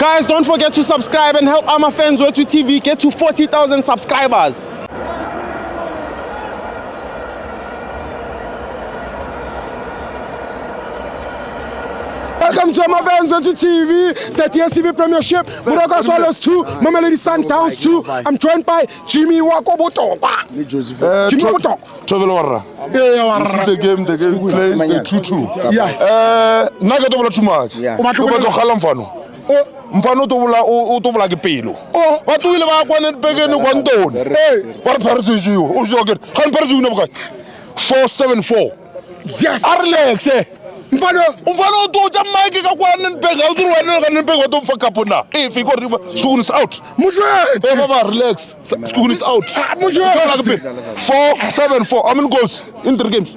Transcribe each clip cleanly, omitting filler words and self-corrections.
Guys, don't forget to subscribe and help FANS Wethu TV get to 40,000 subscribers. Welcome to FANS Wethu TV. It's the TSTV Premiership. Muraka Swallows 2, Mamelodi Sundowns 2. I'm joined by Jimmy Wakobotoka. Jimmy Wakobotoka. This is the game played 2-2. Yeah. Naga too much. Mfano to bula ke pelo. Ba tuile ba kwa Nedbank ni kwa ntoni. Ba re Paris you. O joke. Kan Paris you no boka. 474. Yes. Ekse. Mfano to ja mic ka kwa Nedbank. Au turu wana ka Nedbank wa to fuck up na. If you got school is out. Mujwe. Baba relax. School is out. Mujwe. 474. How many goals in 3 games?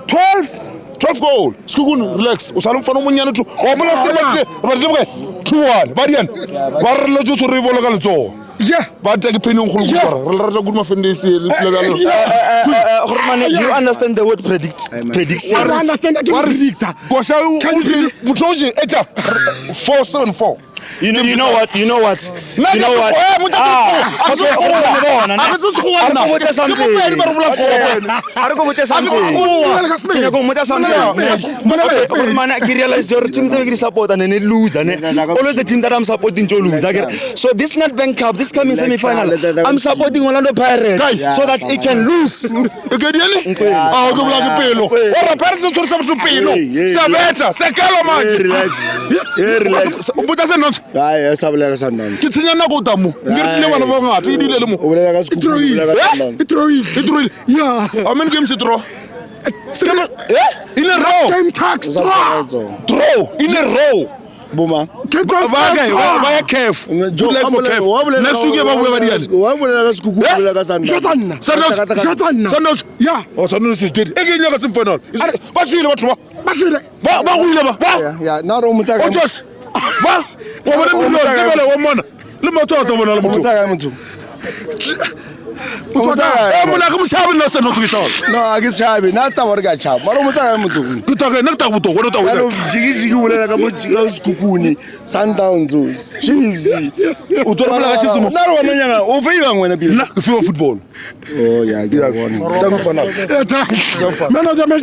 12 goals. Skugunu relax. Usalum fano munyana tu. Wabula stebate. Badibwe 2-1. Badian. Barlo jo suri bola ka letso. Yeah. Ba take peni ngkhulu gora. Re rata good mafendisi lebalo. Do you understand the word prediction? I understand that. What is it? Can you Mutoji eta 474. You know what? All the team that I'm supporting to lose. So this Nedbank Cup, this coming semi-final, I'm supporting Orlando Pirates so that it can lose. Ke tsenya na go tamu ngirtile bana ba ngata idile le mo o bolela ka sekhukhula Yeah. How many games you draw? In a row. Game tax Draw in a row. Boma Ba caref. Good luck for caref. Next week ba bua ba diane. wa bolela ka sekhukhula ka Sundowns. Yeah. Oh, Sundowns is dead. Again you got final. Ba shile batho ba. Ba go ile ba. yeah now o motsa O just ba wa bona mo wa mona. Le motho a sa bona le motho. motho Mona ke moshabi no se no tshwitsa. no a ke shabe na ta bore ka chapa mara o motsa motho Ke taka na ta go to go ta Hello, go. jigi bolela ka mo sekhukhuni Sundowns Chiefs O to bolela ka Chiefs mo. na re wa nyanga o fe ibang wena pele Na ke fiwa football. oh yeah ke ya bona Thank you for now. Man of the match.